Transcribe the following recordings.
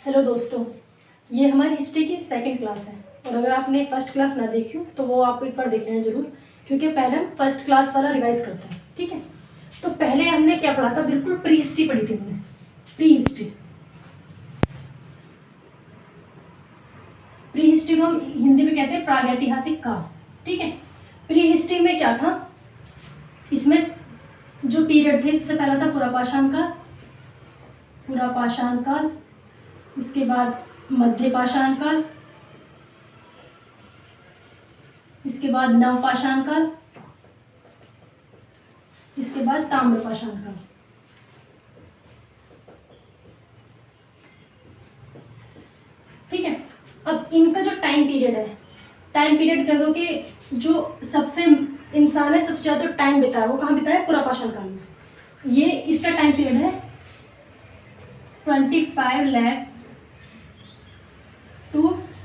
Hello दोस्तों, ये हमारी हिस्ट्री की सेकंड क्लास है। और अगर आपने फर्स्ट क्लास ना देखी हो तो वो आप एक बार देख लेना जरूर, क्योंकि पहले हम फर्स्ट क्लास वाला रिवाइज करते हैं। ठीक है, तो पहले हमने क्या पढ़ा था? बिल्कुल प्री हिस्ट्री पढ़ी थी हमने। प्री हिस्ट्री को हम हिंदी में कहते हैं प्रागैतिहासिक काल। ठीक है, प्री हिस्ट्री में क्या था? इसमें जो पीरियड थे, सबसे पहला था पुरापाषाण काल, उसके बाद मध्यपाषाण काल, इसके बाद नवपाषाण काल, इसके बाद ताम्रपाषाण काल। ठीक है, अब इनका जो टाइम पीरियड है, टाइम पीरियड कह दो कि जो सबसे इंसान है सबसे ज़्यादा टाइम बिताया वो कहाँ बिताया? पुरापाषाण काल में। ये इसका टाइम पीरियड है 25 लाख टू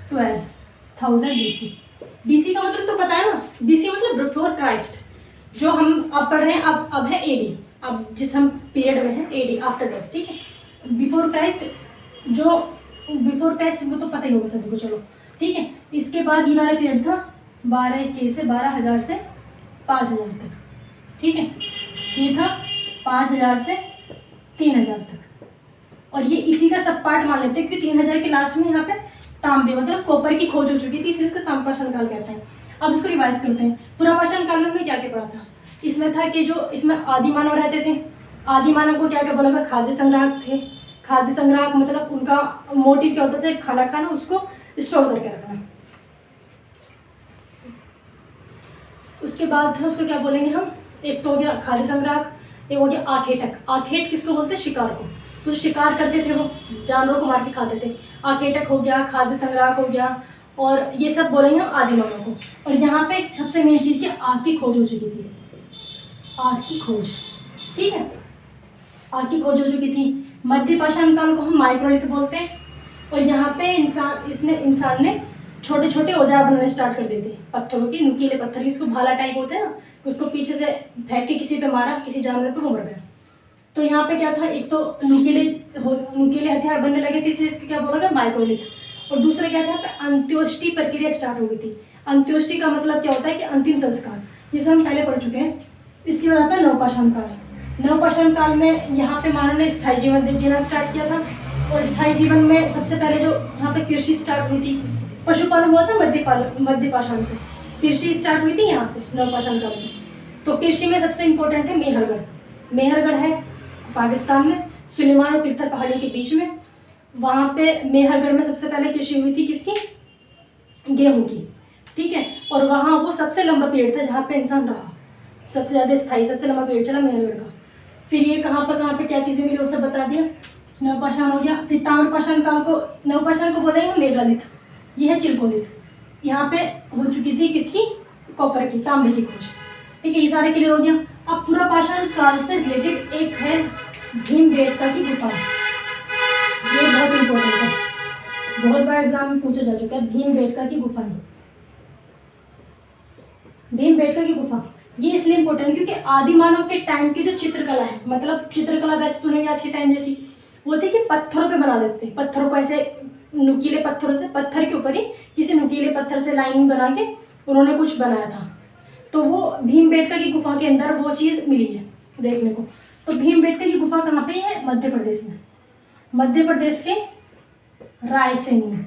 12,000 BC। BC का मतलब तो पता है ना, BC मतलब बिफोर क्राइस्ट। जो हम अब पढ़ रहे हैं अब है AD, अब जिस हम पीरियड में है AD, आफ्टर डेथ। ठीक है, बिफोर क्राइस्ट, जो बिफोर क्राइस्ट वो तो पता ही होगा सभी को। चलो ठीक है, इसके बाद ये वाला पीरियड था 12K से 12,000 से 5,000 तक। ठीक है, ये था 5,000 से 3,000 तक। और ये इसी का सब पार्ट मान लेते हैं, क्योंकि 3,000 के लास्ट में यहाँ पे तांबे मतलब कॉपर की खोज हो चुकी थी, इसलिए इसको ताम्रपाषाण काल कहते हैं। अब इसको रिवाइज करते हैं। पुरापाषाण काल में हमने क्या क्या पढ़ा था? इसमें था कि जो इसमें आदि मानव रहते थे, आदि मानव को क्या क्या बोला गया? खाद्य संग्राहक थे। खाद्य संग्राहक मतलब उनका मोटिव क्या होता था? खाना खाना, उसको स्टोर करके रखना। उसके बाद था, उसको क्या बोलेंगे हम? एक तो हो गया खाद्य संग्राहक, एक हो गया आखेटक। आखेट किसको बोलते हैं? शिकार को। तो शिकार करते थे, वो जानवरों को मार के खाते थे। आखेटक हो गया, खाद्य संग्राहक हो गया, और ये सब बोलेंगे हम आदि मानव को। और यहाँ पे सबसे मेन चीज़ की आग की खोज हो चुकी थी। आग की खोज, ठीक है, आग की खोज हो चुकी थी। मध्यपाषाण काल को हम माइक्रोलिथ बोलते हैं। और यहाँ पे इंसान ने छोटे छोटे औजार बनाने स्टार्ट कर दिए थे, पत्थरों की, नुकीले पत्थर की। इसको भाला टाइप होते हैं ना, उसको पीछे से फेंक के किसी पे मारा, किसी जानवर पे, वो मर गया। तो यहाँ पे क्या था? एक तो नुकीले हथियार बनने लगे थे, इसलिए इसको क्या बोला गया? माइक्रोलिथ। और दूसरा क्या था? यहाँ पे अंत्योष्टि प्रक्रिया स्टार्ट हो गई थी। अंत्योष्टि का मतलब क्या होता है? कि अंतिम संस्कार, जिसे हम पहले पढ़ चुके हैं। इसके बाद आता है नवपाषाण काल। नवपाषाण काल में यहाँ पे मानव ने स्थायी जीवन जीना स्टार्ट किया था। और स्थायी जीवन में सबसे पहले जो यहाँ पे कृषि स्टार्ट हुई थी, पशुपालन हुआ था मध्यपाषाण से, कृषि स्टार्ट हुई थी यहाँ से, नवपाषाण काल से। तो कृषि में सबसे इंपॉर्टेंट है मेहरगढ़। मेहरगढ़ है पाकिस्तान में, सुलेमान और तिरथर पहाड़ियों के बीच में। वहाँ पे मेहरगढ़ में सबसे पहले कृषि हुई थी किसकी? गेहूं की। ठीक है, और वहाँ वो सबसे लंबा पेड़ था जहाँ पे इंसान रहा, सबसे ज़्यादा स्थायी, सबसे लंबा पेड़ चला मेहरगढ़ का। फिर ये कहाँ पे क्या चीज़ें मिली वो सब बता दिया। नवपाषाण हो गया। फिर ताम्रपाषाण काल को, नवपाषाण को बोलेंगे मेगालिथ, ये है चिल्कोलिथ। यहाँ पे हो चुकी थी किसकी? कॉपर की, तांबे की खोज। ठीक है, ये सारे क्लियर हो गया। अब पुरापाषाण काल से रिलेटेड एक है भीमबेटका की गुफा। ये बहुत इंपॉर्टेंट है, बहुत बार एग्जाम में पूछा जा चुका है। भीमबेटका की गुफा है, भीमबेटका की गुफा। ये इसलिए इंपॉर्टेंट क्योंकि आदि मानव के टाइम की जो चित्रकला है, मतलब चित्रकला वैसे तो नहीं आज के टाइम जैसी, वो थी कि पत्थरों पे बना देते थे। पत्थरों को ऐसे नुकीले पत्थरों से, पत्थर के ऊपर ही किसी नुकीले पत्थर से लाइन बना के उन्होंने कुछ बनाया था। तो वो भीमबेटका की गुफा के अंदर वो चीज़ मिली है देखने को। तो भीमबेटका की गुफा कहाँ पे है? मध्य प्रदेश में, मध्य प्रदेश के रायसेन में।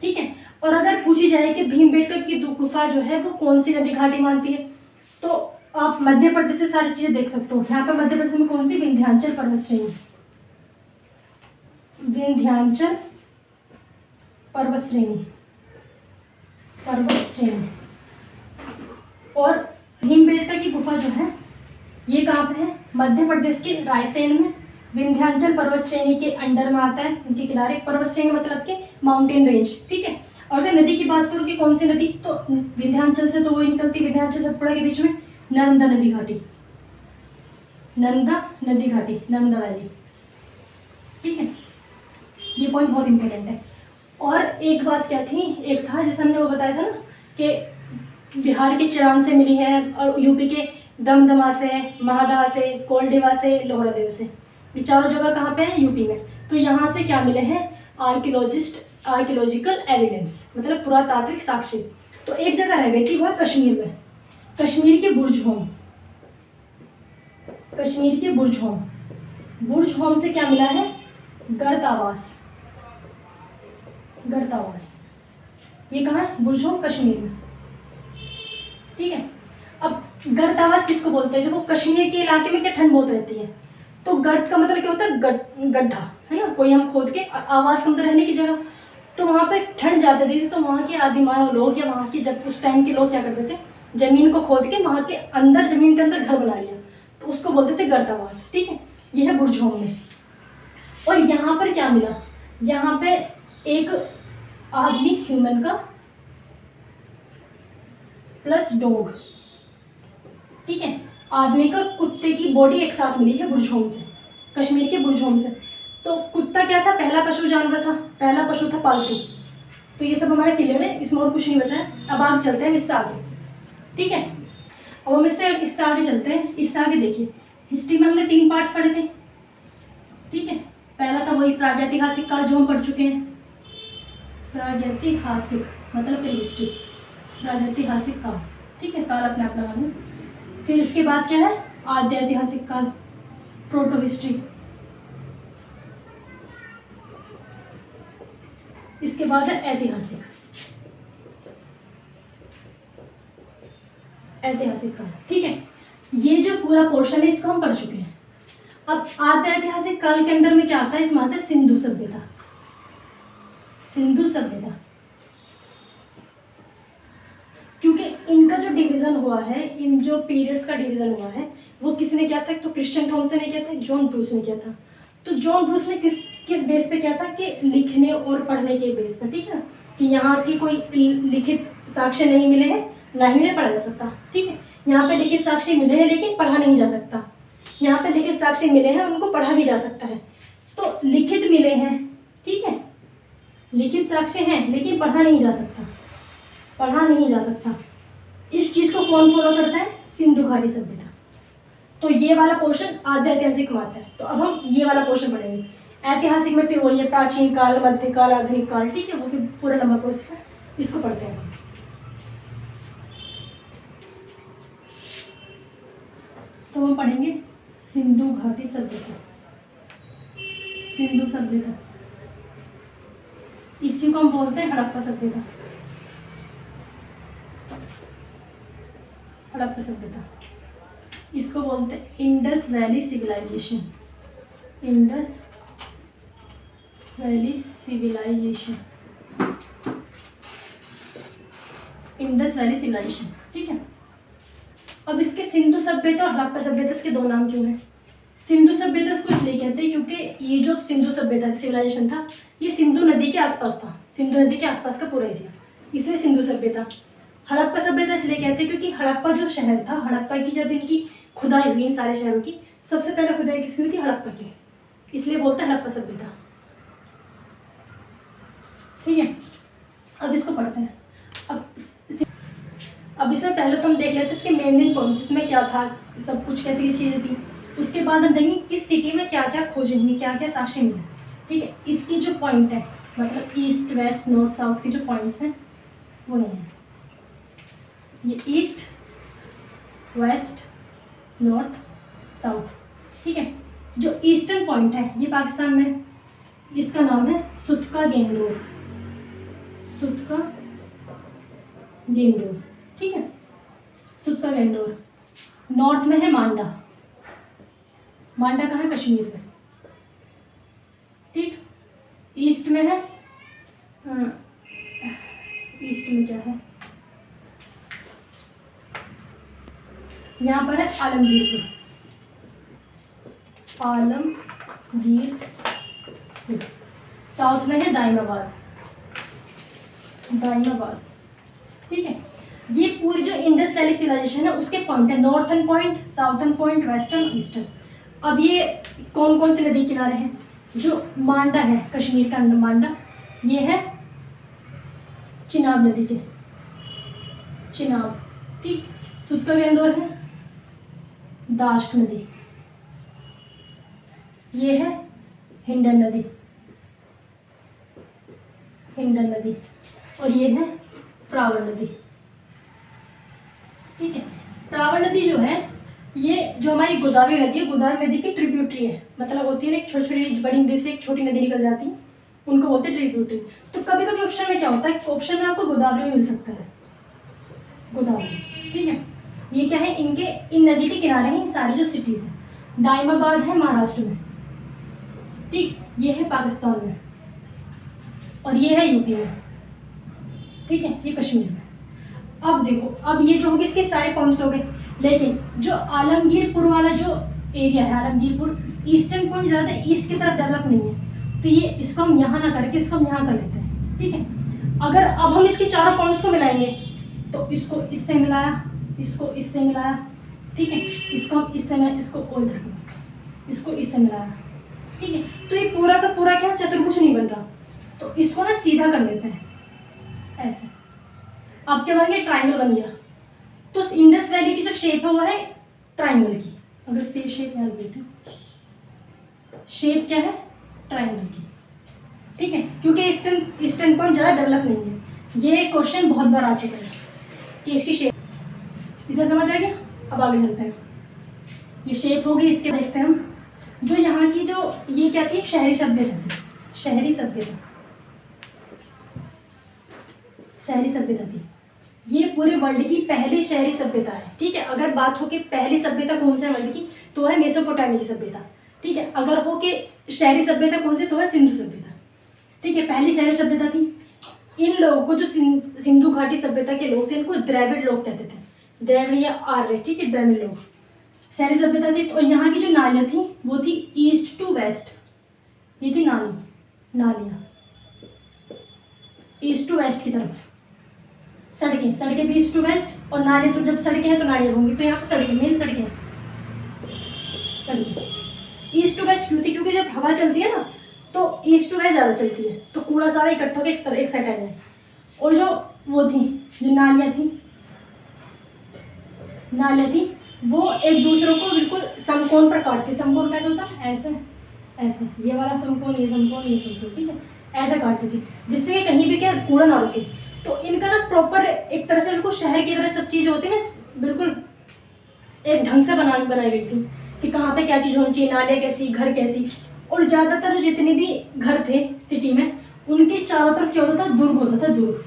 ठीक है, और अगर पूछी जाए कि भीमबेटका की गुफा जो है वो कौन सी नदी घाटी मानती है, तो आप मध्य प्रदेश से सारी चीजें देख सकते हो। यहाँ पे मध्य प्रदेश में कौन सी? विंध्याचल पर्वत श्रेणी, विंध्याचल पर्वत श्रेणी, और भीमबेटका की गुफा जो है ये कहाँ पे है? मध्य प्रदेश के रायसेन में, विंध्याचल पर्वत श्रेणी के अंडर में आता है, उनके किनारे। पर्वत श्रेणी मतलब के माउंटेन रेंज। ठीक है, और अगर नदी की बात करूँ कि कौन सी नदी, तो विंध्याचल से तो वही निकलती, विंध्याचल सतपुड़ा के बीच में नर्मदा नदी घाटी, नर्मदा वैली। ठीक है, ये पॉइंट बहुत इंपॉर्टेंट है। और एक बात क्या थी, एक था जैसे हमने वो बताया था ना कि बिहार के चिरान से मिली है, और यूपी के दमदमा से, महादा से, कोल्डिवा से, लोहरादेव से। ये चारों जगह कहाँ पे है? यूपी में। तो यहाँ से क्या मिले हैं? आर्कियोलॉजिकल एविडेंस, मतलब पुरातात्विक साक्ष्य। तो एक जगह रह गई थी, वो है कश्मीर में, कश्मीर के बुर्ज होम। कश्मीर के बुर्ज होम, बुर्ज होम से क्या मिला है? गर्तावास। गर्तावास ये कहाँ है? बुर्ज होम कश्मीर में, ठीक है। अब गर्तावास किसको बोलते हैं? देखो कश्मीर के इलाके में क्या ठंड बहुत रहती है, तो गर्त का मतलब क्या होता है? गड्ढा, है ना, कोई हम खोद के, आवास का मतलब रहने की जगह। तो वहाँ पे ठंड ज़्यादा थी, तो वहाँ के आदिमानव लोग या वहाँ के जब उस टाइम के लोग क्या करते थे, जमीन को खोद के वहाँ के अंदर, जमीन के अंदर घर बना लिया, तो उसको बोलते थे गर्तावास, ठीक है। ये है बुर्ज होम में। और यहाँ पर क्या मिला? यहाँ पे एक आदमी, ह्यूमन का प्लस डॉग, ठीक है, आदमी का कुत्ते की बॉडी एक साथ मिली है बुर्ज होम से, कश्मीर के बुर्ज होम से। तो कुत्ता क्या था? पहला पशु जानवर था, पहला पशु था पालतू। तो ये सब हमारे क्लियर है, इसमें और कुछ नहीं बचा है। अब आगे चलते हैं इससे आगे, ठीक है। अब हम इससे आगे चलते हैं। इससे आगे देखिए, हिस्ट्री में हमने 3 पार्ट्स पढ़े थे, ठीक है। पहला था वही प्रागैतिहासिक काल जो हम पढ़ चुके हैं, प्रागैतिहासिक मतलब पहली हिस्ट्री, प्रागैतिहासिक काल, ठीक है, काल अपने आप लगा लो। फिर इसके बाद क्या है? आद्य ऐतिहासिक काल, प्रोटो हिस्ट्री। इसके बाद है ऐतिहासिक, ऐतिहासिक काल, ठीक है। ये जो पूरा पोर्शन है इसको हम पढ़ चुके हैं। अब आद्य ऐतिहासिक काल के अंदर में क्या आता है? इसमें आता है सिंधु सभ्यता। सिंधु सभ्यता, क्योंकि इनका जो डिवीजन हुआ है, इन जो पीरियड्स का डिवीजन हुआ है, वो किसने किया था? तो क्रिश्चियन थॉमसन ने किया था, जॉन ब्रूस ने किया था। तो जॉन ब्रूस ने किस बेस पे किया था? कि लिखने और पढ़ने के बेस पे, ठीक है, कि यहाँ की कोई लिखित साक्ष्य नहीं मिले हैं, ना ही उन्हें पढ़ा जा सकता, ठीक है। यहाँ पे लिखित साक्ष्य मिले हैं लेकिन पढ़ा नहीं जा सकता, यहाँ पे लिखित साक्ष्य मिले हैं, उनको पढ़ा भी जा सकता है। तो लिखित मिले हैं, ठीक है, लिखित साक्ष्य हैं लेकिन पढ़ा नहीं जा सकता, पढ़ा नहीं जा सकता। इस चीज़ को कौन फॉलो करता है? सिंधु घाटी सभ्यता। तो ये वाला पोर्शन आद्य ऐतिहासिक में आता है। तो अब हम ये वाला पोर्शन पढ़ेंगे। ऐतिहासिक में फिर वही है प्राचीन काल, मध्यकाल, आधुनिक काल, ठीक है, वो फिर पूरा लंबा प्रोसेस है, इसको पढ़ते हैं। तो हम पढ़ेंगे सिंधु घाटी सभ्यता, सिंधु सभ्यता। इस चीज को हम बोलते हैं हड़प्पा सभ्यता, हड़प्पा सभ्यता। इसको बोलते हैं Indus valley civilisation, Indus valley civilisation, Indus valley civilisation, ठीक है। अब इसके सिंधु सभ्यता और हड़प्पा सभ्यता, इसके 2 नाम क्यों हैं? सिंधु सभ्यता इसको इसलिए कहते हैं क्योंकि ये जो सिंधु सभ्यता सिविलाइजेशन था, ये सिंधु नदी के आसपास था, सिंधु नदी के आसपास का पूरा एरिया, इसलिए सिंधु सभ्यता। हड़प्पा सभ्यता इसलिए कहते हैं क्योंकि हड़प्पा जो शहर था, हड़प्पा की जब इनकी खुदाई हुई इन सारे शहरों की, सबसे पहले खुदाई किसकी हुई थी? हड़प्पा की, इसलिए बोलते हैं हड़प्पा सभ्यता, ठीक है। अब इसको पढ़ते हैं। अब इसमें पहले तो हम देख लेते हैं इसके मेन पॉइंट्स, इसमें क्या था, सब कुछ कैसी चीज़ें थी। उसके बाद हम देखेंगे किस सिटी में क्या क्या खोजें हुई, क्या क्या साक्ष्य मिले, ठीक है। इसकी जो पॉइंट है, मतलब ईस्ट वेस्ट नॉर्थ साउथ के जो पॉइंट्स हैं वो ये हैं, ये ईस्ट वेस्ट नॉर्थ साउथ, ठीक है। जो ईस्टर्न पॉइंट है ये पाकिस्तान में, इसका नाम है सुतका गेंगटोक, सुतका गेंगटोक, ठीक है, सुतका गेंगटोक। नॉर्थ में है मांडा, मांडा कहाँ है? कश्मीर में, ठीक। ईस्ट में है, ईस्ट में क्या है? यहाँ पर है आलमगीरपुर, आलमगीरपुर। साउथ में है दाइमाबाद, दाइमाबाद, ठीक है। ये पूरी जो इंडस वैली सिविलाइजेशन है उसके पॉइंट है, northern point, southern point, western, eastern. अब ये कौन कौन से नदी किनारे हैं? जो मांडा है, कश्मीर का मांडा, ये है चिनाब नदी के, चिनाब, ठीक। सुतका गेंगटोक है दाश्त नदी, ये है हिंडन नदी, इंडन नदी, और ये है प्रावर नदी। ठीक है, प्रावर नदी जो है ये जो हमारी गोदावरी नदी है, गोदावरी नदी की ट्रिब्यूटरी है, मतलब होती है ना एक छोटी छोटी बड़ी नदी से एक छोटी नदी निकल जाती है, उनको बोलते हैं ट्रिब्यूटरी। तो कभी कभी ऑप्शन में क्या होता है, ऑप्शन में आपको गोदावरी में मिल सकता है, गोदावरी। ठीक है, ये क्या है, इनके इन नदी के किनारे हैं सारी जो सिटीज़ हैं। दाइमाबाद है महाराष्ट्र में, ठीक, ये है पाकिस्तान में, और ये है यूपी में। ठीक है, ये कश्मीर में। अब देखो, अब ये जो हो गए इसके सारे पॉइंट्स हो गए, लेकिन जो आलमगीरपुर वाला जो एरिया है, आलमगीरपुर ईस्टर्न पॉइंट ज़्यादा ईस्ट की तरफ डेवलप नहीं है, तो ये इसको हम यहाँ ना करके इसको हम यहाँ कर लेते हैं। ठीक है, अगर अब हम इसके चारों पॉइंट्स को मिलाएंगे, तो इसको इससे मिलाया, इसको इससे मिलाया, ठीक है, इसको हम इससे मिलाया, इसको और इधर, इसको इससे मिलाया। ठीक है, तो ये पूरा का पूरा क्या चतुर्भुज नहीं बन रहा, तो इसको ना सीधा कर लेते हैं ऐसे। अब क्या बन गया, ट्राइंगल बन गया। तो इंडस वैली की जो शेप है वो है ट्राइंगल की। अगर से शेप याद देती हूँ, शेप क्या है, ट्राइंगल की। ठीक है, क्योंकि ईस्टर्न पॉइंट ज़्यादा डेवलप नहीं है। ये क्वेश्चन बहुत बार आ चुका है कि इसकी शेप, इधर समझ आ गया। अब आगे चलते हैं, ये शेप होगी, इसके देखते हैं हम। जो यहाँ की जो ये क्या थी, शहरी सभ्यता थी, शहरी सभ्यता, शहरी सभ्यता थी। ये पूरे वर्ल्ड की पहली शहरी सभ्यता है। ठीक है, अगर बात हो कि पहली सभ्यता कौन सी है वर्ल्ड की, तो है मेसोपोटामिया की सभ्यता। ठीक है, अगर हो कि शहरी सभ्यता कौन सी, तो है सिंधु सभ्यता। ठीक है, पहली शहरी सभ्यता थी। इन लोगों को जो सिंधु घाटी सभ्यता के लोग थे, इनको द्रविड़ लोग कहते थे, द्रविड़ या आर्य। ठीक है, द्रविड़ लोग शहरी सभ्यता थी। तो यहाँ की जो नालियाँ थी वो थी ईस्ट टू वेस्ट, ये थी नालियाँ ईस्ट टू वेस्ट की तरफ। सड़कें भी ईस्ट टू वेस्ट, और नाले, तो जब सड़कें हैं तो नालियाँ होंगी, तो यहाँ पर सड़कें, मेन सड़कें ईस्ट टू वेस्ट क्यों थी, क्योंकि जब हवा चलती है ना तो ईस्ट टू वेस्ट ज़्यादा चलती है, तो कूड़ा सारा इकट्ठा होकर एक साइड आ जाए। और जो वो थी, जो नालियाँ थी वो एक दूसरे को बिल्कुल समकोण पर काटती। समकोण कैसे होता है, ऐसे ऐसे, ये वाला समकोण, ये समकोण, ये समकोण। ठीक है, ऐसे काटती थी, जिससे कि कहीं भी क्या कूड़ा ना रुके। तो इनका ना प्रॉपर एक तरह से बिल्कुल शहर की तरह सब चीज़ें होती है ना, बिल्कुल एक ढंग से बनाई गई थी कि कहाँ पे क्या चीज़ होनी चाहिए, नाले कैसी, घर कैसी। और ज़्यादातर जो जितने भी घर थे सिटी में, उनके चारों तरफ क्या होता था, दुर्ग होता था, दुर्ग।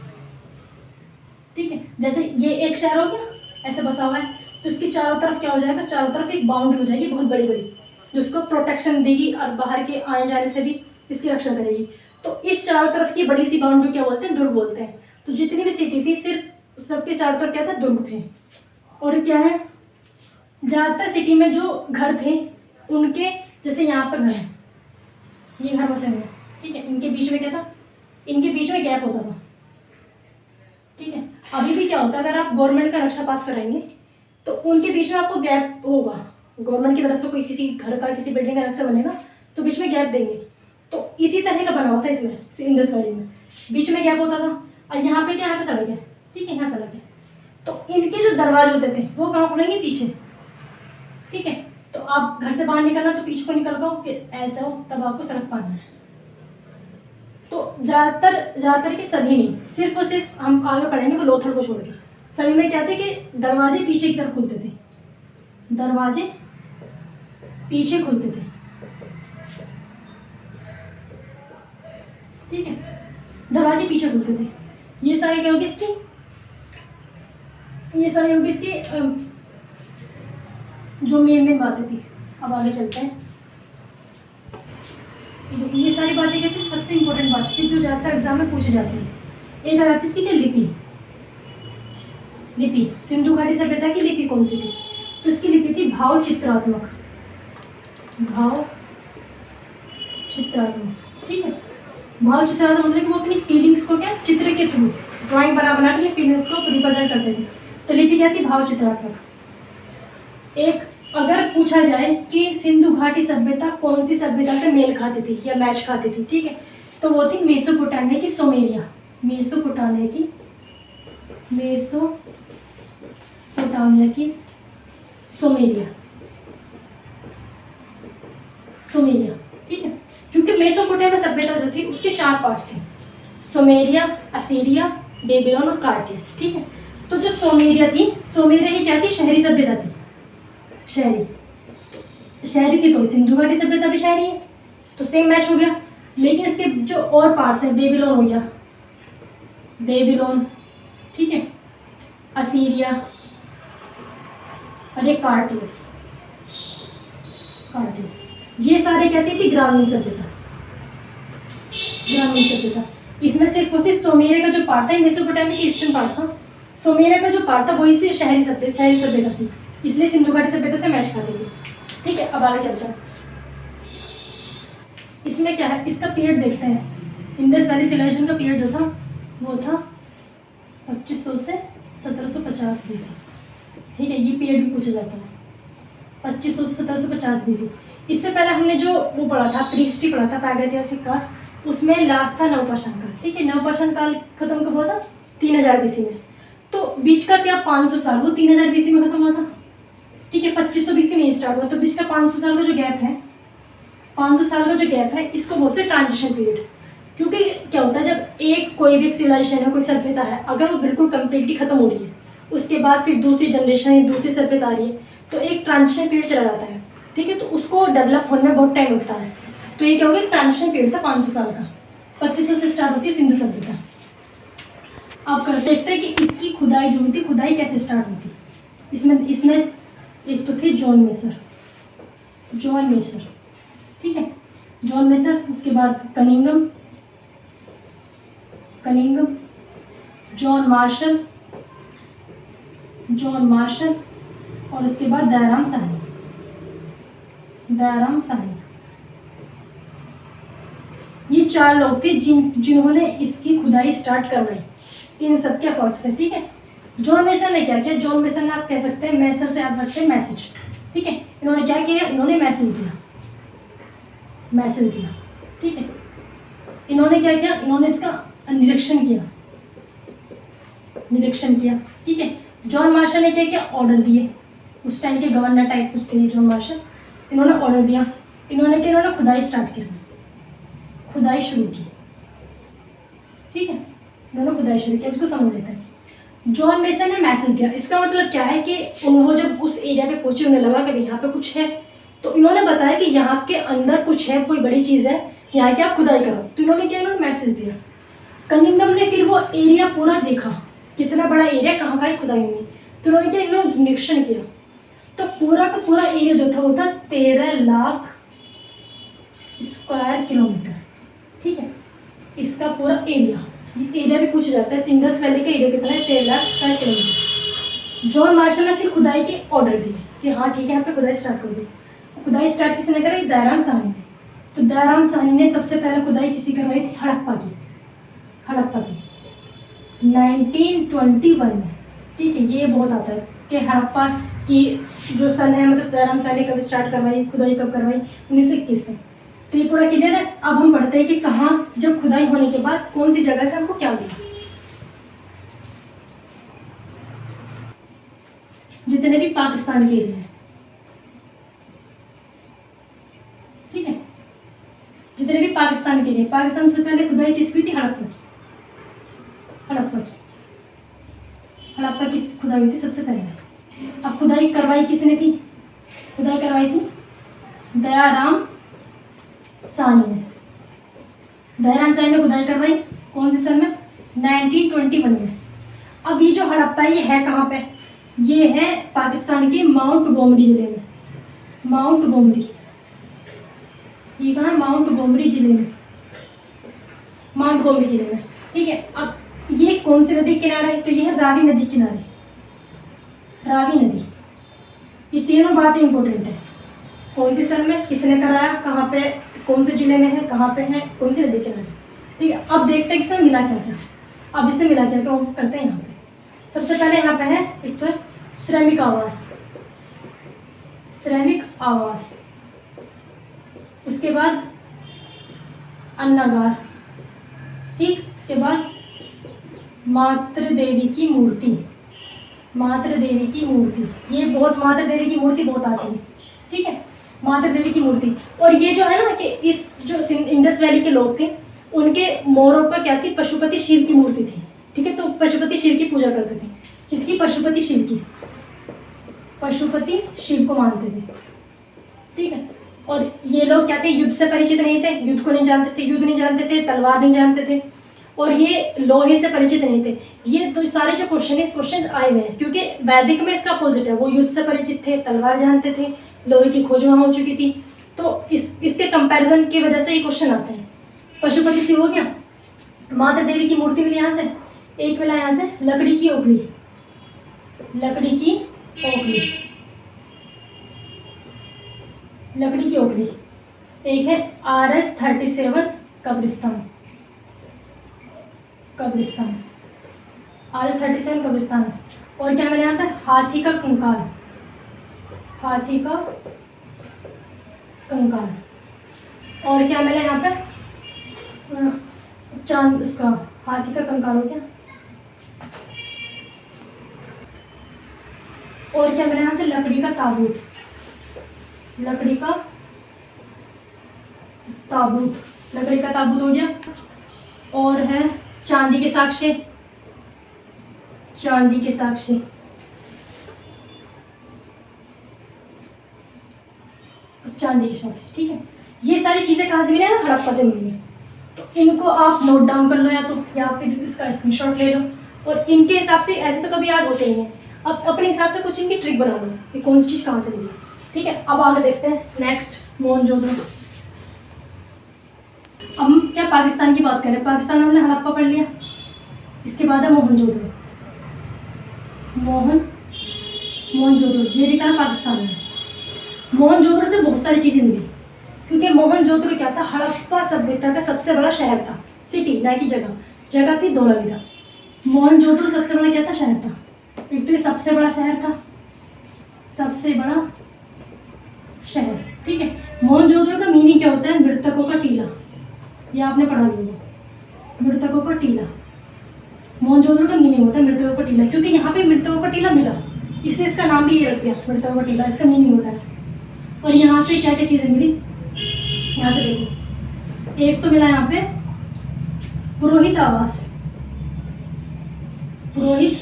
ठीक है, जैसे ये एक शहर हो गया ऐसे बसा हुआ है, तो इसके चारों तरफ क्या हो जाएगा, चारों तरफ एक बाउंड्री हो जाएगी बहुत बड़ी बड़ी, जिसको प्रोटेक्शन देगी और बाहर के आने जाने से भी इसकी रक्षा करेगी। तो इस चारों तरफ की बड़ी सी बाउंड्री क्या बोलते हैं, दुर्ग बोलते हैं। तो जितनी भी सिटी थी सिर्फ सबके चारों तरफ क्या था, दुर्ग थे। और क्या है, ज़्यादातर सिटी में जो घर थे उनके, जैसे यहाँ पर घर है, ये घर बसे हुए, ठीक है, इनके बीच में क्या था, इनके बीच में गैप होता था। ठीक है, अभी भी क्या होता है, अगर आप गवर्नमेंट का नक्शा पास कराएंगे तो उनके बीच में आपको गैप होगा। गवर्नमेंट की तरफ से कोई किसी घर का, किसी बिल्डिंग का नक्शा बनेगा तो बीच में गैप देंगे। तो इसी तरह का बना हुआ था इसमें, इंडस वैली में बीच में गैप होता था। और यहाँ पे क्या, यहाँ पे सड़क है, ठीक है, यहाँ सड़क है। तो इनके जो दरवाजे होते थे वो कहाँ खुलेंगे, पीछे। ठीक है, तो आप घर से बाहर निकलना तो पीछे को निकल गो, फिर ऐसा हो तब आपको सड़क पाना है। तो ज़्यादातर के सभी में, सिर्फ और सिर्फ हम आगे पढ़ेंगे वो लोथल को छोड़ के, सभी में क्या थे कि दरवाजे पीछे की तरफ खुलते थे, दरवाजे पीछे खुलते थे। ठीक है, दरवाजे पीछे खुलते थे। ये सारी क्या होगी इसकी, ये सारी होगी इसकी जो मेन बातें थी। अब आगे चलते हैं। ये सारी बातें क्या थी, सबसे इंपॉर्टेंट बात थी जो ज़्यादातर एग्जाम में पूछी जाती है। एक आ जाती है इसकी क्या, लिपि। सिंधु घाटी सभ्यता की लिपि कौन सी थी, तो इसकी लिपि थी भाव चित्रात्मक। ठीक है, भाव चित्रात्मक मतलब कि वो अपनी फीलिंग्स को क्या, चित्र के थ्रू ड्राइंग बना के फीलिंग्स को रिप्रेजेंट करते थे। तो लिपि क्या थी, भाव चित्रात्मक। एक अगर पूछा जाए कि सिंधु घाटी सभ्यता कौन सी सभ्यता से मेल खाती थी या मैच खाती थी, ठीक है, तो वो थी मेसोपोटामिया की सुमेरिया। सुमेरिया। ठीक है, क्योंकि मेसोपोटामिया सभ्यता जो थी उसके 4 पार्ट्स थे, सुमेरिया, असीरिया, बेबीलोन और कार्टियस। ठीक है, तो जो सुमेरिया थी, सुमेरिया की क्या थी, शहरी सभ्यता थी, शहरी थी, तो सिंधु घाटी सभ्यता भी शहरी है, तो सेम मैच हो गया। लेकिन इसके जो और पार्ट्स हैं, बेबीलोन हो गया, बेबीलोन, ठीक है, असीरिया और एक कार्टियस, ये सारे कहते थे ग्रामीण सभ्यता, ग्रामीण सभ्यता। इसमें सिर्फ और सिर्फ सुमेरिया का जो पार्ट था, मेसोपोटामिया के ईस्टर्न पार्ट था, सुमेरिया का जो पार्ट था वही से शहरी सभ्यता थी, इसलिए सिंधु घाटी सभ्यता से मैच खाती थी। ठीक है, अब आगे चलते हैं। इसमें क्या है, इसका पीरियड देखते हैं। इंडस वैली सिविलाइजेशन का पीरियड जो था वो था 2500 से 1750 BC। ठीक है, ये पीरियड भी पूछा जाता है, 2500 से 1750 BC। इससे पहले हमने जो वो पढ़ा था, प्रीहिस्ट्री पढ़ा था, प्रागैतिहासिक काल, उसमें लास्ट था नवपाषाण काल। ठीक है, नवपाषाण काल खत्म कब हुआ था, 3000 BC में। तो बीच का क्या 500 साल, वो 3000 BC में खत्म हुआ था। ठीक है, 2500 BC में स्टार्ट हुआ, तो बीच का 500 साल का जो गैप है, 500 साल का जो गैप है, इसको बोलते हैं ट्रांजिशन पीरियड। क्योंकि क्या होता है, जब एक कोई भी सिविलाइजेशन है, कोई सभ्यता है, अगर वो बिल्कुल कम्प्लीटली खत्म हो रही है, उसके बाद फिर दूसरी जनरेशन है, दूसरी सभ्यता आ रही है, तो एक ट्रांजिशन पीरियड चला जाता है। ठीक है, तो उसको डेवलप होने में बहुत टाइम लगता है। तो ये क्या होगा, ट्रांजिशन पीरियड था 500 साल का। 2500 से स्टार्ट होती है सिंधु सभ्यता। आप करते देखते हैं कि इसकी खुदाई जो हुई थी, खुदाई कैसे स्टार्ट हुई थी। इसमें एक तो थे जॉन मेसर, ठीक है, जॉन मेसर, उसके बाद कनिंगम, जॉन मार्शल और उसके बाद दयाराम साहनी। ये 4 लोग थे जिन्होंने इसकी खुदाई स्टार्ट करवाई इन सब के एफर्ट से। ठीक है, जॉन मेसर ने क्या किया, जॉन मेसर ने आप कह सकते हैं, मेसर से आ सकते हैं मैसेज। ठीक है, इन्होंने क्या किया, इन्होंने मैसेज दिया। ठीक है, इन्होंने क्या किया, इन्होंने इसका निरीक्षण किया। ठीक है, जॉन मार्शल ने क्या किया, ऑर्डर दिए। उस टाइम के गवर्नर टाइप कुछ थे जॉन मार्शल, इन्होंने ऑर्डर दिया। इन्होंने खुदाई स्टार्ट की, खुदाई शुरू की। ठीक है, इन्होंने खुदाई शुरू किया, इसको समझ लेते हैं। जॉन मेसन ने मैसेज दिया, इसका मतलब क्या है कि वो जब उस एरिया पे पहुंचे, उन्हें लगा कि यहाँ पे कुछ है, तो इन्होंने बताया कि यहाँ के अंदर कुछ है, कोई बड़ी चीज़ है, यहाँ की आप खुदाई करो। तो इन्होंने क्या, इन्होंने मैसेज दिया। कनिंगम ने फिर वो एरिया पूरा देखा, कितना बड़ा एरिया, कहाँ कहाँ खुदाई हुई। तो उन्होंने क्या, इन्होंने निरीक्षण किया। तो पूरा का पूरा एरिया जो था वो था 13 लाख स्क्वायर किलोमीटर। ठीक है, इसका पूरा एरिया, ये एरिया भी पूछा जाता है, इंडस वैली का एरिया कितना है, 13 lakh square kilometre. John Marshall ने फिर खुदाई के ऑर्डर दिए कि हाँ ठीक है, यहाँ पे खुदाई स्टार्ट कर दी। खुदाई स्टार्ट किसने करी, दयाराम साहनी ने। तो दयाराम साहनी ने सबसे पहले खुदाई किसी करवाई थी, हड़प्पा की 1921 में। ठीक है, ये बहुत आता है कि हड़प्पा की जो सन है, मतलब दयाराम साहनी कब स्टार्ट करवाई, खुदाई कब करवाई, 1921 से। तो ये पूरा क्लियर है। अब हम पढ़ते हैं कि कहाँ, जब खुदाई होने के बाद कौन सी जगह से हमको क्या मिला। जितने भी पाकिस्तान के एरिया हैं, ठीक है, जितने भी पाकिस्तान के एरिया, पाकिस्तान से पहले खुदाई किसकी थी, हड़प्पा की खुदाई हुई थी सबसे पहले। अब खुदाई करवाई किसने थी, खुदाई करवाई थी दयाराम साहनी ने। दयाराम साहनी ने खुदाई करवाई कौन से सन में, 1921 में। अब ये जो हड़प्पा है, ये है कहाँ पे, ये है पाकिस्तान के माउंट गोमरी जिले में। माउंट गोमरी, ये कहाँ है, माउंट गोमरी जिले में। ठीक है, अब ये कौन सी नदी किनारा है, तो ये है रावी नदी किनारे, रावी नदी। ये तीनों बातें इंपॉर्टेंट है, कौन सी सन में, किसने कराया, कहाँ पे, कौन से जिले में है, कहाँ पे है, कौन सी नदी किनारे। ठीक है, अब देखते हैं कि इसमें मिला क्या क्या। अब इससे मिला क्या क्या हम करते हैं। यहाँ पे सबसे पहले यहाँ पे है एक तो है श्रमिक आवास, उसके बाद अन्नागार। ठीक, उसके बाद मातृ देवी की मूर्ति, ये बहुत, मातृ देवी की मूर्ति बहुत आती है। ठीक है, मातृ देवी की मूर्ति। और ये जो है ना कि इस जो इंडस वैली के लोग थे, उनके मोरों पर क्या थी, पशुपति शिव की मूर्ति थी। ठीक है, तो पशुपति शिव की पूजा करते थे। किसकी? पशुपति शिव की। पशुपति शिव को मानते थे। ठीक है, और ये लोग क्या थे, युद्ध से परिचित नहीं थे, युद्ध को नहीं जानते थे, युद्ध नहीं जानते थे, तलवार नहीं जानते थे, और ये लोहे से परिचित नहीं थे। ये तो सारे जो क्वेश्चन है, इस क्वेश्चन आए हुए हैं क्योंकि वैदिक में इसका अपोजिट है, वो युद्ध से परिचित थे, तलवार जानते थे, लोहे की खोज वहाँ हो चुकी थी। तो इसके कंपैरिजन की वजह से ये क्वेश्चन आते हैं। पशुपति शिव हो गया। माता देवी की मूर्ति मिली यहाँ से, एक मिला यहाँ से लकड़ी की ओखली, लकड़ी की ओखली, लकड़ी की ओखली। एक है RS-37 कब्रिस्तान, कब्रिस्तान, RS-37 कब्रिस्तान। और क्या मिला यहाँ पे? हाथी का कंकाल, हाथी का कंकाल। और क्या मिला यहाँ पे? चांद, उसका हाथी का कंकाल हो गया। और क्या मिला यहाँ से? लकड़ी का ताबूत, लकड़ी का ताबूत, लकड़ी का ताबूत हो गया। और है चांदी के साक्ष्य, चांदी के साक्ष्य, चांदी के साक्ष्य। ठीक है, ये सारी चीज़ें कहाँ से मिली है? हड़प्पा से मिली है। तो इनको आप नोट डाउन कर लो या फिर इसका स्क्रीनशॉट ले लो, और इनके हिसाब से ऐसे तो कभी याद होते ही हैं। अब अपने हिसाब से कुछ इनकी ट्रिक बना लो कि कौन सी चीज़ कहाँ से मिली। ठीक है, अब आगे देखते हैं नेक्स्ट मोहनजोदड़ो। अब हम क्या पाकिस्तान की बात करें, पाकिस्तान में हमने हड़प्पा पढ़ लिया, इसके बाद है मोहनजोदड़ो। मोहनजोदड़ो ये भी कहाँ? पाकिस्तान में। मोहनजोदड़ो से बहुत सारी चीज़ें मिली क्योंकि मोहनजोदड़ो क्या था? हड़प्पा सभ्यता का सबसे बड़ा शहर था, सिटी ना कि जगह, जगह थी धोलावीरा। मोहनजोदड़ो सबसे बड़ा क्या था? शहर था। एक तो ये सबसे बड़ा शहर था, सबसे बड़ा शहर। ठीक है, मोहनजोदड़ो का मीनिंग क्या होता है? मृतकों का टीला, ये आपने पढ़ा भी होगा, मृतकों का टीला। मोहनजोदड़ो का मीनिंग होता है मृतकों का टीला, क्योंकि यहाँ पे मृतकों का टीला मिला, इसलिए इसका नाम भी ये रख दिया, मृतकों का टीला, इसका मीनिंग होता है। और यहाँ से क्या क्या चीज़ें मिली, यहाँ से देखो, एक तो मिला यहाँ पे पुरोहित आवास, पुरोहित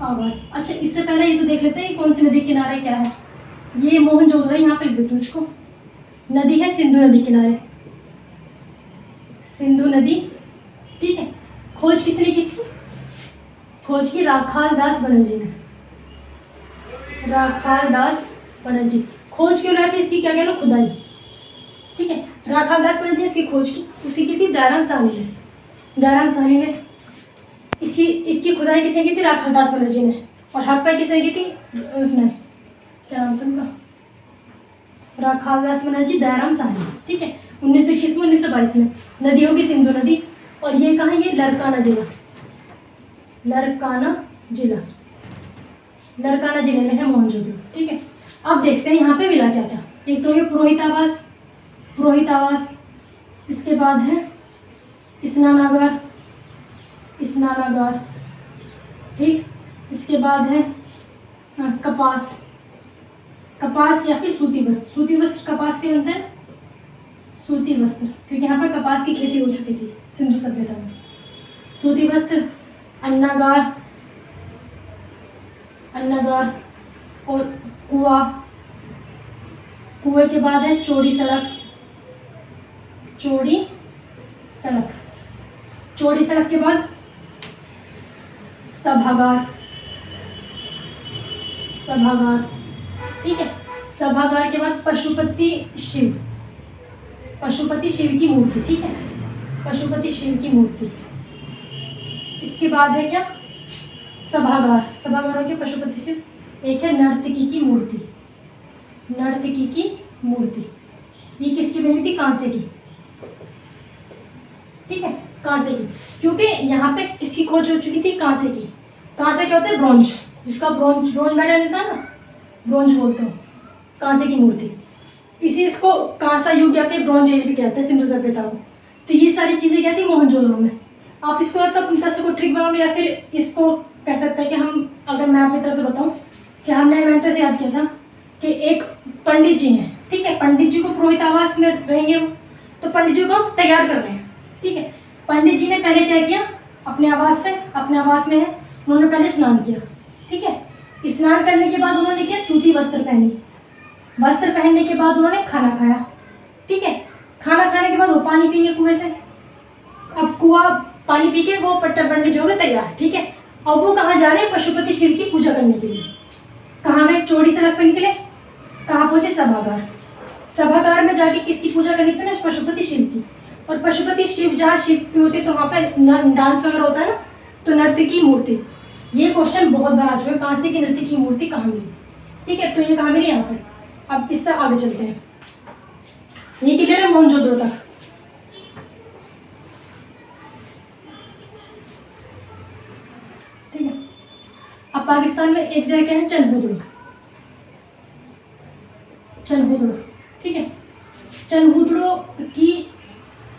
आवास। अच्छा, इससे पहले ये तो देख लेते हैं कौन सी नदी किनारे क्या है। ये मोहनजोदड़ो है, यहाँ पे लिख देती हूँ इसको। नदी है सिंधु नदी किनारे, सिंधु नदी। ठीक है, खोज किसने की? खोज की राखाल दास बनर्जी ने, राखाल दास बनर्जी। खोज क्यों रहा? इसकी क्या कह लो? खुदाई। ठीक है, राखाल दास बनर्जी ने इसकी खोज की, उसी की थी दयाराम साहनी ने, दयाराम साहनी ने। इसकी खुदाई किसने की थी? राखाल दास बनर्जी ने। और हड़प्पा किसने की थी? उसने, क्या नाम था उनका? राखाल दास बनर्जी, दयाराम साहनी। ठीक है, 1921 में, 1922 में। नदी होगी सिंधु नदी। और ये कहाँ? ये लरकाना जिला, लरकाना जिला, लरकाना जिले में है मोहनजोदड़ो। ठीक है, अब देखते हैं यहाँ पे मिला क्या क्या। एक तो ये पुरोहित आवास, पुरोहित आवास। इसके बाद है स्नानागार, स्नानागार। ठीक, इसके बाद है कपास, कपास या फिर सूती वस्त्र। सूती वस्त्र कपास के बनते हैं, सूती वस्त्र, क्योंकि यहाँ पर कपास की खेती हो चुकी थी सिंधु सभ्यता में। सूती वस्त्र, अन्नागार, अन्नागार। और कुआं, कुएं के बाद है चौड़ी सड़क, चौड़ी सड़क। चौड़ी सड़क के बाद सभागार, सभागार। ठीक है, सभागार के बाद पशुपति शिव, पशुपति शिव की मूर्ति। ठीक है, पशुपति शिव की मूर्ति। इसके बाद है क्या? सभागार, सभागारों के पशुपति शिव। एक है नर्तकी की मूर्ति, नर्तकी की मूर्ति। ये किसकी बनी थी? कांसे की। ठीक है, कांसे की, क्योंकि यहाँ पे किसकी खोज हो चुकी थी? कांसे की। कांसे क्या होता है? ब्रोंज, जिसका ब्रोंज, ब्रोंज मेडल मिलता है ना, ब्रोंज बोलते हो। कांसे की मूर्ति, इसी इसको कांसा युग या फिर ब्रोंज एज भी कहते हैं सिंधु सभ्यता को। तो ये सारी चीज़ें क्या थी? मोहनजोदड़ो में। आप इसको या तो अपनी तरफ से कोई ट्रिक बनाओ, या फिर इसको कह सकते हैं कि हम, अगर मैं अपनी तरफ से बताऊं कि मैंने तो ऐसे याद किया था कि एक पंडित जी हैं। ठीक है, पंडित जी को पुरोहित आवास में रहेंगे वो, तो पंडित जी को तैयार कर रहे हैं, ठीक है। पंडित जी ने पहले क्या किया, अपने आवास में है, उन्होंने पहले स्नान किया, ठीक है। स्नान करने के बाद उन्होंने क्या, सूती वस्त्र पहनी, वस्त्र पहनने के बाद उन्होंने खाना खाया, ठीक है। खाना खाने के बाद वो पानी पीएंगे कुएं से। अब कुआं पानी पी के वो पंडित जी हो गए तैयार, ठीक है। अब वो कहाँ जा रहे हैं, पशुपति शिव की पूजा करने के लिए। कहाँ गए, चौड़ी सड़क पर निकले, कहाँ पहुंचे, सभागार। सभागार में जाके किसकी पूजा करनी थी ना, पशुपति शिव की। और पशुपति शिव जहाँ शिव की मूर्ति, तो वहाँ पर डांस वगैरह होता है ना, तो नृत्य की मूर्ति। ये क्वेश्चन बहुत बार आ चुका है, कांसे की नृत्य की मूर्ति कहाँ मिली, ठीक है। तो ये कहाँ मिली, यहाँ पर। अब इससे आगे चलते हैं, ये क्लियर है मोहनजोदड़ो तक। ठीक है। अब पाकिस्तान में एक जगह है चनहुदड़ो, ठीक है। चनहुदड़ो की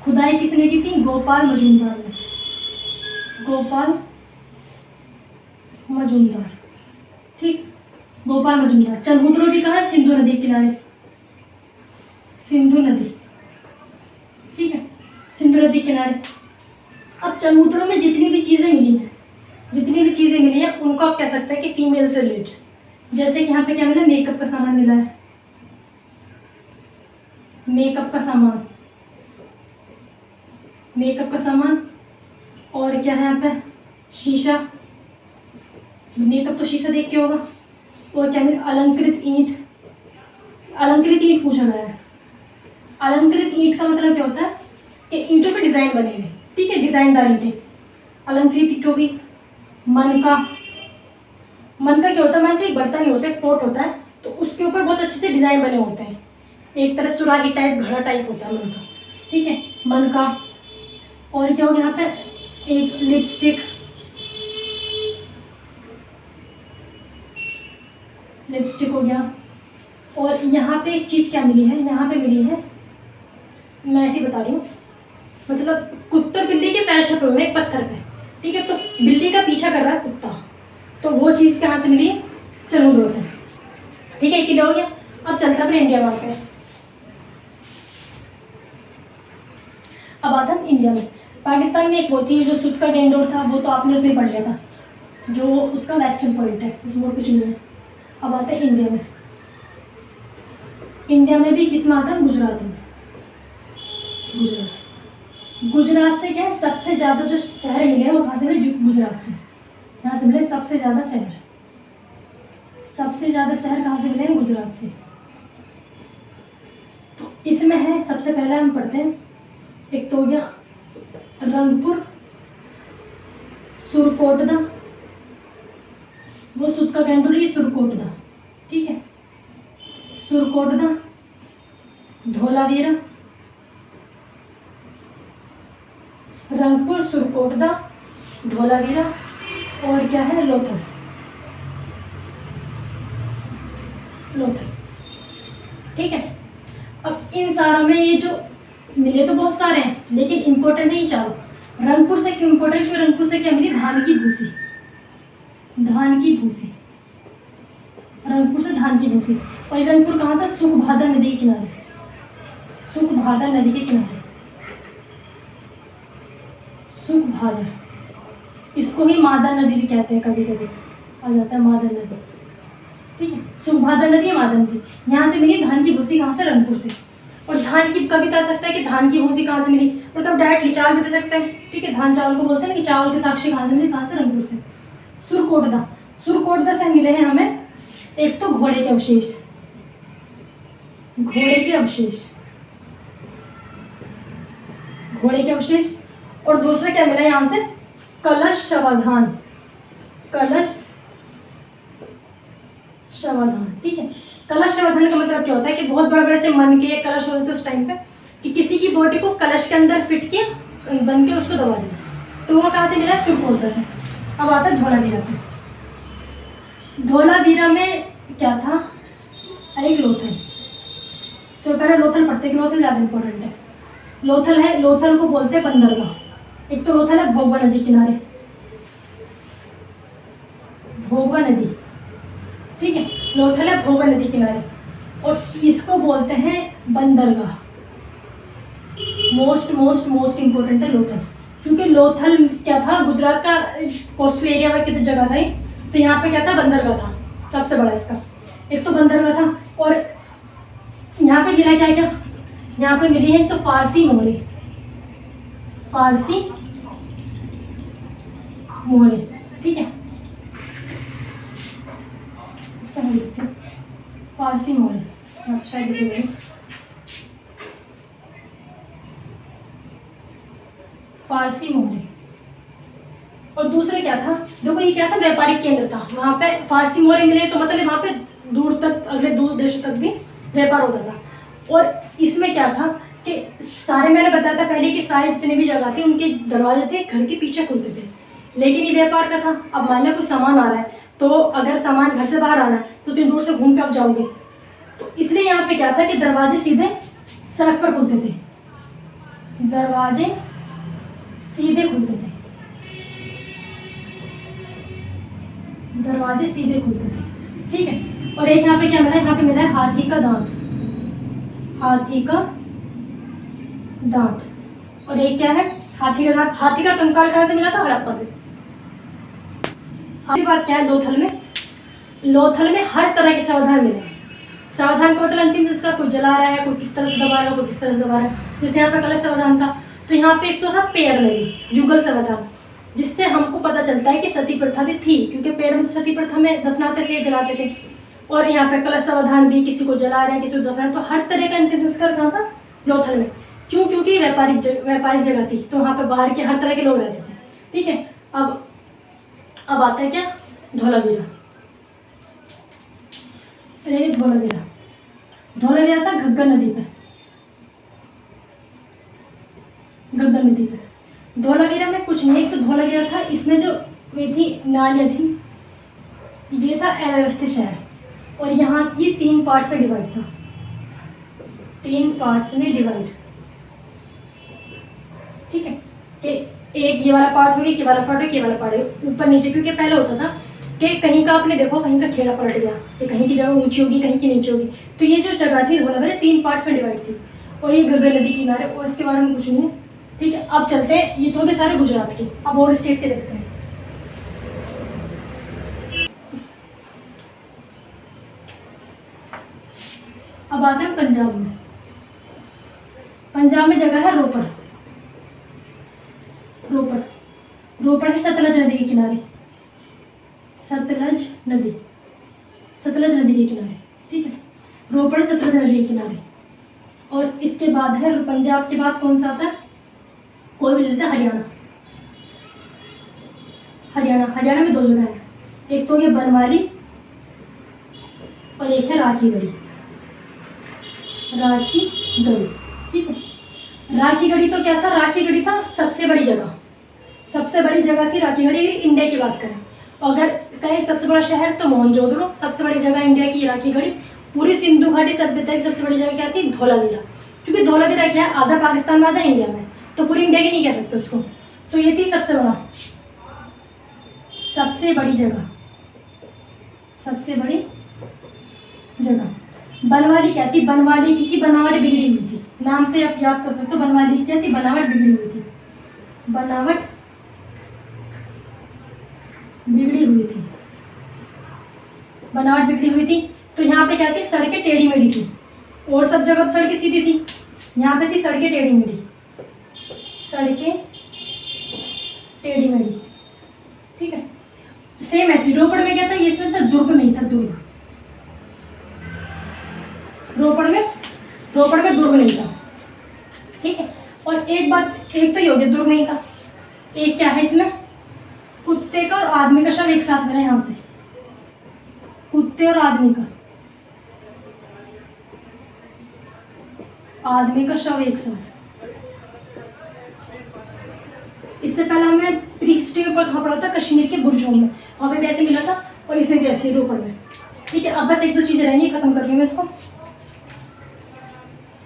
खुदाई किसने की थी, गोपाल मजूमदार ने, ठीक, गोपाल मजूमदार। चनहुदड़ो भी कहाँ है, सिंधु नदी के किनारे, सिंधु नदी, ठीक है, सिंधु नदी किनारे। अब चनहुदड़ो में जितनी भी चीज़ें मिली हैं उनको आप कह सकते हैं कि फीमेल से रिलेटेड। जैसे कि यहाँ पे क्या मिला, मेकअप का सामान मिला है, मेकअप का सामान, और क्या है यहाँ पे, शीशा, मेकअप तो शीशा देख के होगा। और क्या मिला, अलंकृत ईंट पूछा गया है। अलंकृत ईंट का मतलब क्या होता है कि ईंटों पे डिज़ाइन बने हुए, ठीक है, डिज़ाइनदार ईंटें। अलंकृत ईंटों भी। मन का क्या होता है, मन का एक बर्तन ही होता है, पोट होता है, तो उसके ऊपर बहुत अच्छे से डिज़ाइन बने होते हैं, एक तरह सुराही टाइप, घड़ा टाइप होता है मन का, ठीक है, मन का। और क्या हो गया यहाँ पे, एक लिपस्टिक हो गया। और यहाँ पे एक चीज़ क्या मिली है, यहाँ पे मिली है, मैं ऐसे बता रही हूँ, मतलब कुत्ते बिल्ली के पैर छपे हुए एक पत्थर पे, ठीक है, तो बिल्ली का पीछा कर रहा है कुत्ता, तो वो चीज़ कहाँ से मिली है, चनहुदड़ो से, ठीक है। क्लियर हो गया। अब चलता है इंडिया में पे। अब आता है इंडिया में। पाकिस्तान में एक वो थी जो सुत का गेंडोर था, वो तो आपने उसमें पढ़ लिया था, जो उसका वेस्टर्न पॉइंट है, उसमें और कुछ नहीं है। अब आता है इंडिया में। इंडिया में भी किस में आता है, गुजरात में। गुजरात से क्या है, सबसे ज़्यादा जो शहर मिले हैं वो कहाँ से मिले, गुजरात से। यहाँ से मिले सबसे ज़्यादा शहर कहाँ से मिले हैं, गुजरात से। तो इसमें है, सबसे पहले हम पढ़ते हैं, एक तो हो गया रंगपुर, सुरकोटदा, वो सुत का कैंडोर, सुरकोटदा, ठीक है, सुरकोटदा, धोलावीरा, रंगपुर, सुरकोटदा, धोलावीरा, और क्या है, लोथल, ठीक है। अब इन सारों में ये जो मिले तो बहुत सारे हैं, लेकिन इंपॉर्टेंट है ये चारों। रंगपुर से क्यों इंपॉर्टेंट, क्योंकि रंगपुर से क्या मिली, धान की भूसी, रंगपुर से धान की भूसी। और रंगपुर कहाँ था, सुखभादर नदी के किनारे, सुखभादर, इसको ही मादर नदी भी कहते हैं, कभी कभी आ जाता है मादर नदी, ठीक है। सुखभादर नदी, मादर नदी, यहाँ से मिली धान की भूसी, कहाँ से, रंगपुर से। और धान की कभी तो सकता है कि धान की भूसी कहाँ से मिली, मतलब डायरेक्टली चावल भी दे सकते हैं, ठीक है, धान चावल को बोलते हैं ना कि चावल के साक्षी कहाँ से मिली, कहाँ से, रंगपुर से। सुरकोटदा से मिले हैं हमें एक तो घोड़े के अवशेष, और दूसरा क्या मिला यहाँ से, कलश शवाधान, ठीक है। कलश शवाधान का मतलब क्या होता है कि बहुत बड़े बड़े से मन के कलश होते थे उस टाइम पे, कि किसी की बॉडी को कलश के अंदर फिट किया, बन के उसको दबा दिया, तो वो कहाँ से मिला, सुरकोटदा से। अब आता है धोलावीरा पे। धोलावीरा में क्या था, एक लोथल, चलो पहले लोथल पढ़ते, कि लोथल ज़्यादा इंपॉर्टेंट है। लोथल को बोलते हैं बंदरगाह। एक तो लोथल है भोगवा नदी किनारे, ठीक है, लोथल है भोगवा नदी किनारे, और इसको बोलते हैं बंदरगाह, मोस्ट मोस्ट मोस्ट इम्पोर्टेंट है लोथल, क्योंकि लोथल क्या था, गुजरात का कोस्टल एरिया में कितनी जगह था ये, तो यहाँ पे क्या था, बंदरगाह था सबसे बड़ा इसका, एक तो बंदरगाह था। और यहाँ पे मिला क्या क्या, यहाँ पे मिली है तो फारसी मोहरे, फारसी मोहरे, ठीक है, इस पर हम लिखते हैं फारसी मोहरे, हाँ शायद लिखेंगे फारसी मोहरे। और दूसरा क्या था, देखो ये क्या था, व्यापारिक केंद्र था, वहाँ पे फारसी मोहरे मिले तो मतलब वहाँ पे दूर तक, अगले दूर देशों तक भी व्यापार होता था। और इसमें क्या था कि सारे, मैंने बताया था पहले कि सारे जितने भी जगह थे उनके दरवाजे थे घर के पीछे खुलते थे, लेकिन ये व्यापार का था। अब मान लो कोई सामान आ रहा है, तो अगर सामान घर से बाहर आना है तो इतनी दूर से घूम के आप जाओगे, तो इसलिए यहाँ पे क्या था कि दरवाजे सीधे सड़क पर खुलते थे, दरवाजे सीधे खुलते थे, दरवाजे सीधे खुलते थे, ठीक है। और एक यहाँ पे क्या मिला है, यहाँ पे मिला है हाथी का दांत, हाथी का दांत। और एक क्या है, हाथी का दांत, हाथी का कंकाल कहाँ से मिला था, हड़प्पा से। हाथी बात क्या है, लोथल में, लोथल में हर तरह के सावधान मिले। सावधान का मतलब अंतिम संस्कार, कोई जला रहा है, कोई किस तरह से दबा रहा है, कोई किस तरह से दबा रहा है। जैसे यहाँ पे कलश सावधान था, तो यहाँ पे एक तो था पैर में भी जुगल सावधान, जिससे हमको पता चलता है कि सती प्रथा भी थी, क्योंकि पैर में तो सती प्रथा में दफनाते थे, जलाते थे। और यहाँ पे कलश सावधान भी, किसी को जला रहे हैं, किसी को दफना, तो हर तरह का अंतिम संस्कार कहाँ था, लोथल में। क्यों, क्योंकि व्यापारिक जगह थी, तो वहाँ पे बाहर के हर तरह के लोग रहते थे, ठीक है। अब आता है क्या, धोलावीरा। धोलावीरा, धोलावीरा था घग्गर नदी पे, घग्गर नदी पे। धोलावीरा में कुछ नहीं, एक तो धोलावीरा था, इसमें जो वे थी नालियाँ थी, ये था अव्यवस्थित शहर, और यहाँ ये 3 पार्ट से डिवाइड था, 3 पार्ट्स में डिवाइड, ठीक है। कि एक ये वाला पार्ट हो गया, ये वाला पार्ट है, ये वाला पार्ट है, ऊपर नीचे। क्योंकि पहले होता था कि कहीं का आपने देखो, कहीं का खेड़ा पलट गया, कि कहीं की जगह ऊंची होगी, कहीं की नीचे होगी। तो ये जो जगह थी धोलावीरा 3 पार्ट्स में डिवाइड थी, और ये घग्गर नदी किनारे, और इसके बारे में कुछ नहीं है, ठीक है। अब चलते हैं, ये तो के सारे गुजरात के, अब और स्टेट के देखते हैं। अब आते हैं पंजाब में। पंजाब में जगह है रोपड़, रोपड़, रोपड़ है सतलज नदी के किनारे, सतलज नदी, सतलज नदी के किनारे, ठीक है। रोपड़ सतलज नदी के किनारे। और इसके बाद है, पंजाब के बाद कौन सा आता है, कोई भी लेता है, हरियाणा। हरियाणा, हरियाणा में 2 जगह है, एक तो ये बनवाली और एक है राखीगढ़ी, राखीगढ़ी, ठीक है। राखीगढ़ी तो क्या था, राखीगढ़ी था सबसे बड़ी जगह, सबसे बड़ी जगह थी राखीगढ़ी। इंडिया की बात करें, अगर कहीं सबसे बड़ा शहर तो मोहनजोदड़ो, सबसे बड़ी जगह इंडिया की राखीगढ़ी। पूरी सिंधु घाटी सभ्यता की सबसे बड़ी जगह क्या थी, धोलावीरा। क्योंकि धोलावीरा क्या है, आधा पाकिस्तान में, आधा इंडिया में, तो पूरी इंडिया की नहीं कह सकते उसको, तो ये थी सबसे बड़ा, सबसे बड़ी जगह, सबसे बड़ी जगह। बनवाली क्या थी, बनवाली की ही बनावट बिगड़ी हुई थी, नाम से आप याद कर सकते हो। बनवाली क्या थी, बनावट बिगड़ी हुई थी, बनावट बिगड़ी हुई थी, बनावट बिगड़ी हुई थी। तो यहाँ पे क्या थी, सड़कें टेढ़ी मेढ़ी थी, और सब जगह तो सड़कें सीधी थी, यहाँ पे थी सड़कें टेढ़ी मेढ़ी, सड़कें टेढ़ी मेढ़ी, ठीक है। सेम ऐसी रोपड़ में क्या था, ये इसमें था दुर्ग नहीं था, दुर्ग, रोपड़ में दुर्ग नहीं था, ठीक है। और एक बात, एक तो ये हो गया दुर्ग नहीं था, एक क्या है इसमें, कुत्ते का और आदमी का शव एक साथ मिला, यहाँ से कुत्ते और आदमी का शव एक साथ। इससे पहले हमने प्री हिस्ट्री में पढ़ा था कश्मीर के बुर्जों में, वहाँ पे वैसे मिला था, और इसमें वैसे रोपड़ में, ठीक है। अब बस 1-2 चीज़ें रहेंगी, खत्म कर दूँगी इसको।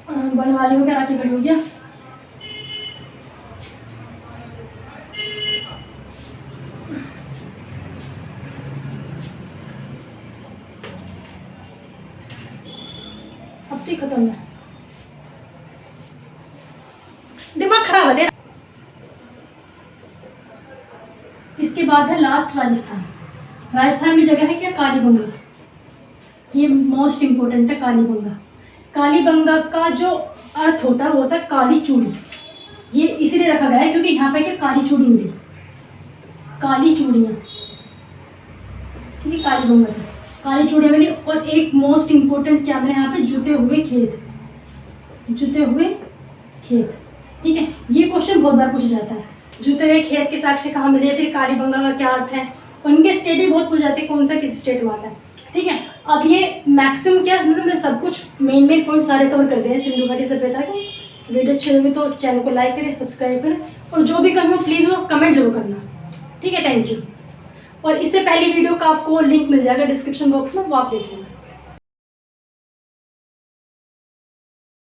बनवाली हो गया, राखीगढ़ी हो गया, अब तो खत्म है। दिमाग खराब है तेरा। इसके बाद है लास्ट राजस्थान। राजस्थान में जगह है क्या, कालीबंगा। ये मोस्ट इम्पोर्टेंट है कालीबंगा। कालीबंगा का जो अर्थ होता है वो होता है काली चूड़ी। ये इसलिए रखा गया है क्योंकि यहाँ पे क्या काली चूड़ी मिली, काली चूड़ियाँ, ठीक है, कालीबंगा से काली चूड़ियाँ मिली। और एक मोस्ट इम्पोर्टेंट क्या मिला यहाँ पे, जुते हुए खेत, जुते हुए खेत, ठीक है। ये क्वेश्चन बहुत बार पूछा जाता है, जुते हुए खेत के साक्ष्य कहाँ मिले थे, कालीबंगा का क्या अर्थ है। उनके स्टेट ही बहुत पूछ जाते हैं, कौन सा किस स्टेट में आता है, ठीक है। अब ये मैक्सिमम क्या मतलब मैं सब कुछ मेन पॉइंट सारे कवर कर दिए सिंधु घाटी सभ्यता के। वीडियो अच्छी लगी तो चैनल को लाइक करें, सब्सक्राइब करें, और जो भी कमी हो प्लीज़ वो कमेंट जरूर करना, ठीक है। Thank you. और इससे पहली वीडियो का आपको लिंक मिल जाएगा डिस्क्रिप्शन बॉक्स में, वो आप देख लेना।